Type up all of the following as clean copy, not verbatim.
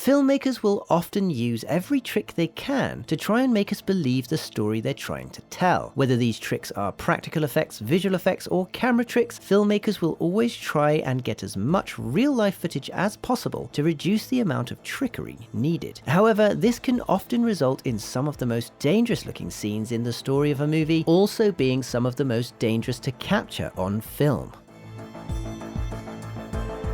Filmmakers will often use every trick they can to try and make us believe the story they're trying to tell. Whether these tricks are practical effects, visual effects, or camera tricks, filmmakers will always try and get as much real-life footage as possible to reduce the amount of trickery needed. However, this can often result in some of the most dangerous-looking scenes in the story of a movie also being some of the most dangerous to capture on film.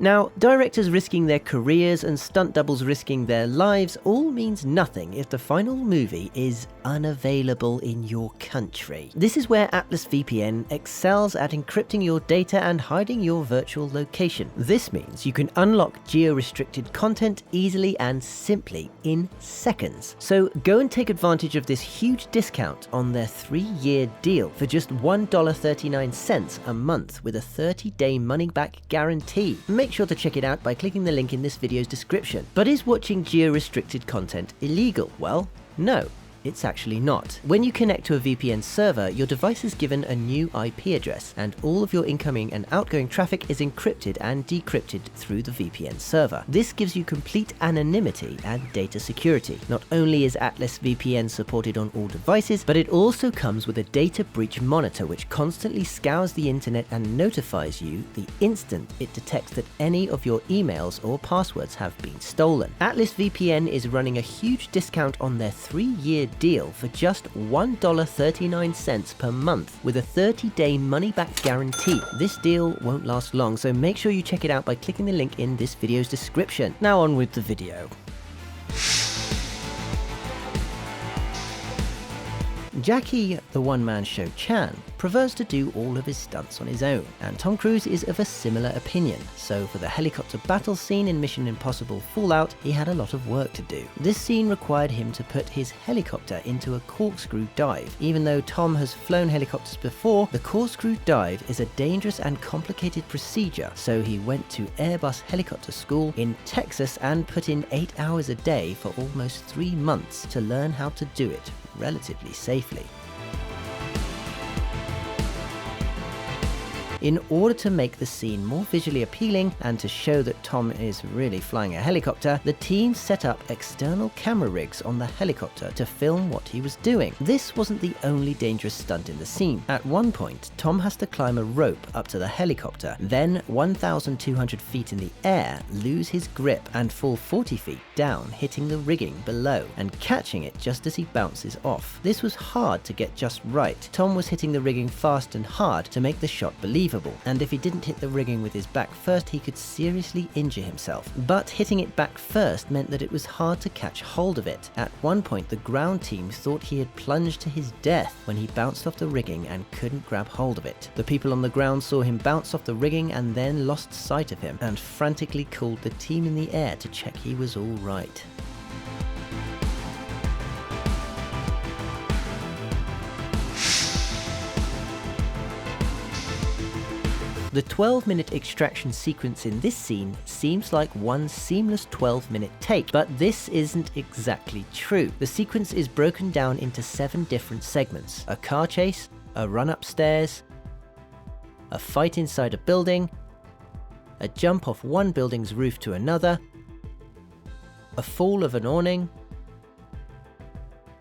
Now, directors risking their careers and stunt doubles risking their lives all means nothing if the final movie is unavailable in your country. This is where Atlas VPN excels at encrypting your data and hiding your virtual location. This means you can unlock geo-restricted content easily and simply in seconds. So go and take advantage of this huge discount on their 3-year deal for just $1.39 a month with a 30-day money-back guarantee. Make sure to check it out by clicking the link in this video's description. But is watching geo-restricted content illegal? Well, no. It's actually not. When you connect to a VPN server, your device is given a new IP address, and all of your incoming and outgoing traffic is encrypted and decrypted through the VPN server. This gives you complete anonymity and data security. Not only is Atlas VPN supported on all devices, but it also comes with a data breach monitor which constantly scours the internet and notifies you the instant it detects that any of your emails or passwords have been stolen. Atlas VPN is running a huge discount on their 3-year deal for just $1.39 per month with a 30-day money-back guarantee. This deal won't last long, so make sure you check it out by clicking the link in this video's description. Now on with the video. Jackie, the one-man show Chan, prefers to do all of his stunts on his own, and Tom Cruise is of a similar opinion, so for the helicopter battle scene in Mission Impossible Fallout, he had a lot of work to do. This scene required him to put his helicopter into a corkscrew dive. Even though Tom has flown helicopters before, the corkscrew dive is a dangerous and complicated procedure, so he went to Airbus Helicopter School in Texas and put in 8 hours a day for almost 3 months to learn how to do it relatively safely. In order to make the scene more visually appealing and to show that Tom is really flying a helicopter, the team set up external camera rigs on the helicopter to film what he was doing. This wasn't the only dangerous stunt in the scene. At one point, Tom has to climb a rope up to the helicopter, then 1,200 feet in the air, lose his grip and fall 40 feet down, hitting the rigging below and catching it just as he bounces off. This was hard to get just right. Tom was hitting the rigging fast and hard to make the shot believable, and if he didn't hit the rigging with his back first, he could seriously injure himself. But hitting it back first meant that it was hard to catch hold of it. At one point, the ground team thought he had plunged to his death when he bounced off the rigging and couldn't grab hold of it. The people on the ground saw him bounce off the rigging and then lost sight of him and frantically called the team in the air to check he was all right. The 12-minute extraction sequence in this scene seems like one seamless 12-minute take, but this isn't exactly true. The sequence is broken down into 7 different segments: a car chase, a run upstairs, a fight inside a building, a jump off one building's roof to another, a fall of an awning,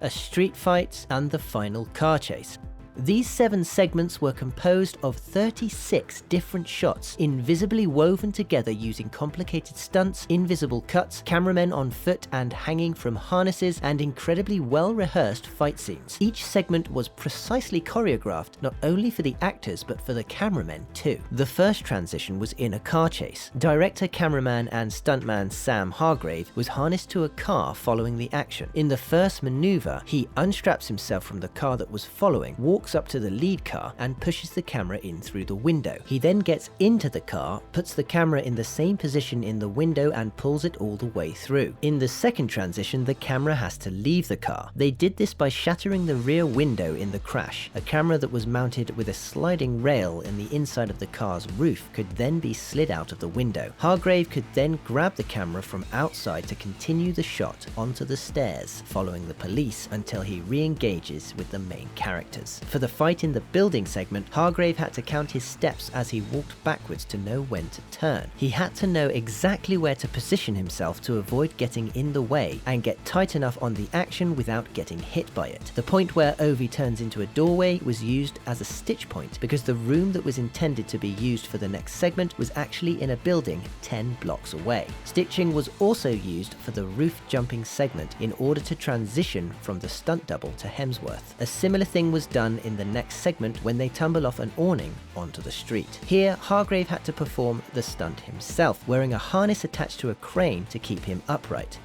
a street fight, and the final car chase. These 7 segments were composed of 36 different shots, invisibly woven together using complicated stunts, invisible cuts, cameramen on foot and hanging from harnesses, and incredibly well-rehearsed fight scenes. Each segment was precisely choreographed, not only for the actors but for the cameramen too. The first transition was in a car chase. Director, cameraman, and stuntman Sam Hargrave was harnessed to a car following the action. In the first maneuver, he unstraps himself from the car that was following, walks up to the lead car and pushes the camera in through the window. He then gets into the car, puts the camera in the same position in the window and pulls it all the way through. In the second transition, the camera has to leave the car. They did this by shattering the rear window in the crash. A camera that was mounted with a sliding rail in the inside of the car's roof could then be slid out of the window. Hargrave could then grab the camera from outside to continue the shot onto the stairs, following the police until he re-engages with the main characters. For the fight in the building segment, Hargrave had to count his steps as he walked backwards to know when to turn. He had to know exactly where to position himself to avoid getting in the way and get tight enough on the action without getting hit by it. The point where Ovi turns into a doorway was used as a stitch point because the room that was intended to be used for the next segment was actually in a building 10 blocks away. Stitching was also used for the roof jumping segment in order to transition from the stunt double to Hemsworth. A similar thing was done in the next segment when they tumble off an awning onto the street. Here, Hargrave had to perform the stunt himself, wearing a harness attached to a crane to keep him upright.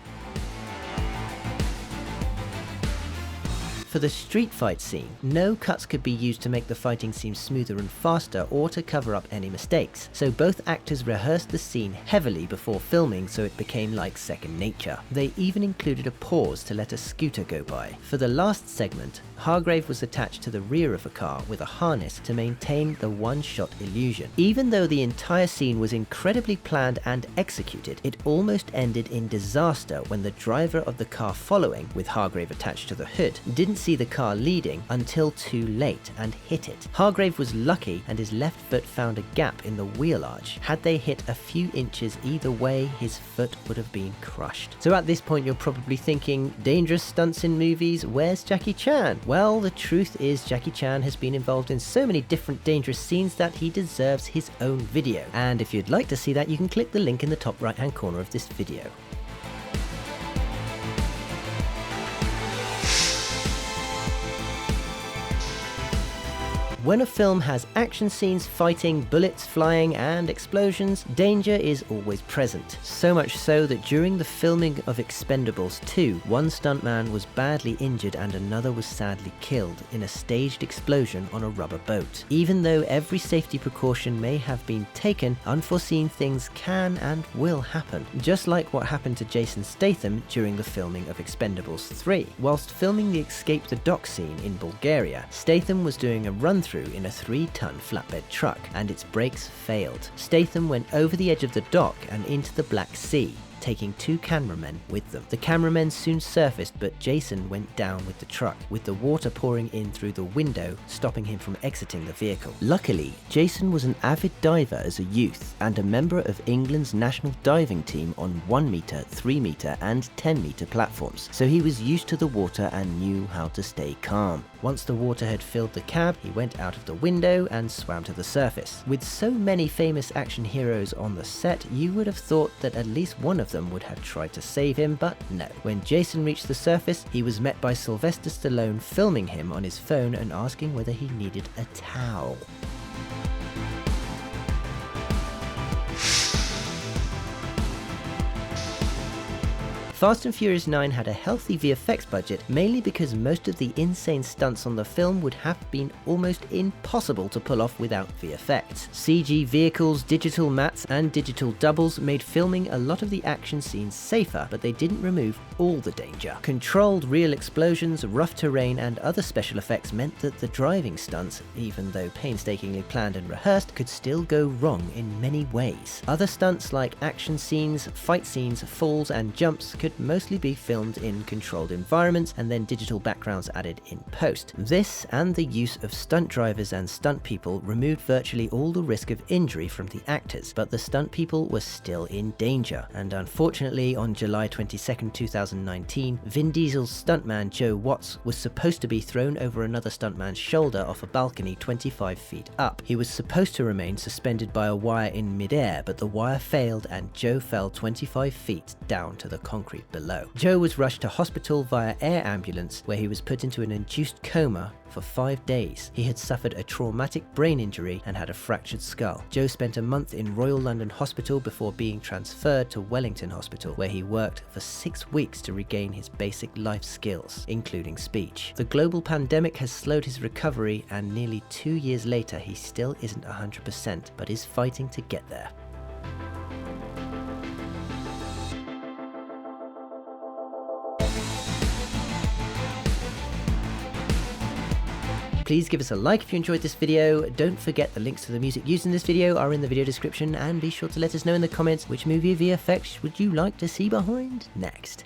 For the street fight scene, no cuts could be used to make the fighting seem smoother and faster or to cover up any mistakes, so both actors rehearsed the scene heavily before filming so it became like second nature. They even included a pause to let a scooter go by. For the last segment, Hargrave was attached to the rear of a car with a harness to maintain the one-shot illusion. Even though the entire scene was incredibly planned and executed, it almost ended in disaster when the driver of the car following, with Hargrave attached to the hood, didn't see the car leading until too late and hit it. Hargrave was lucky and his left foot found a gap in the wheel arch. Had they hit a few inches either way, his foot would have been crushed. So at this point you're probably thinking, dangerous stunts in movies, where's Jackie Chan? Well, the truth is Jackie Chan has been involved in so many different dangerous scenes that he deserves his own video. And if you'd like to see that, you can click the link in the top right hand corner of this video. When a film has action scenes, fighting, bullets flying, and explosions, danger is always present. So much so that during the filming of Expendables 2, one stuntman was badly injured and another was sadly killed in a staged explosion on a rubber boat. Even though every safety precaution may have been taken, unforeseen things can and will happen. Just like what happened to Jason Statham during the filming of Expendables 3. Whilst filming the Escape the Dock scene in Bulgaria, Statham was doing a run-through in a 3-ton flatbed truck, and its brakes failed. Statham went over the edge of the dock and into the Black Sea, taking 2 cameramen with them. The cameramen soon surfaced, but Jason went down with the truck, with the water pouring in through the window, stopping him from exiting the vehicle. Luckily, Jason was an avid diver as a youth and a member of England's national diving team on 1 meter, 3 meter and 10 meter platforms, so he was used to the water and knew how to stay calm. Once the water had filled the cab, he went out of the window and swam to the surface. With so many famous action heroes on the set, you would have thought that at least one of them would have tried to save him, but no. When Jason reached the surface, he was met by Sylvester Stallone filming him on his phone and asking whether he needed a towel. Fast and Furious 9 had a healthy VFX budget, mainly because most of the insane stunts on the film would have been almost impossible to pull off without VFX. CG vehicles, digital mats, and digital doubles made filming a lot of the action scenes safer, but they didn't remove all the danger. Controlled real explosions, rough terrain, and other special effects meant that the driving stunts, even though painstakingly planned and rehearsed, could still go wrong in many ways. Other stunts like action scenes, fight scenes, falls, and jumps could mostly be filmed in controlled environments and then digital backgrounds added in post. This and the use of stunt drivers and stunt people removed virtually all the risk of injury from the actors, but the stunt people were still in danger. And unfortunately, on July 22nd, 2019, Vin Diesel's stuntman Joe Watts was supposed to be thrown over another stuntman's shoulder off a balcony 25 feet up. He was supposed to remain suspended by a wire in midair, but the wire failed and Joe fell 25 feet down to the concrete below. Joe was rushed to hospital via air ambulance, where he was put into an induced coma for 5 days. He had suffered a traumatic brain injury and had a fractured skull. Joe spent a month in Royal London Hospital before being transferred to Wellington Hospital, where he worked for 6 weeks to regain his basic life skills, including speech. The global pandemic has slowed his recovery, and nearly 2 years later he still isn't 100%, but is fighting to get there. Please give us a like if you enjoyed this video. Don't forget the links to the music used in this video are in the video description, and be sure to let us know in the comments which movie VFX would you like to see behind next.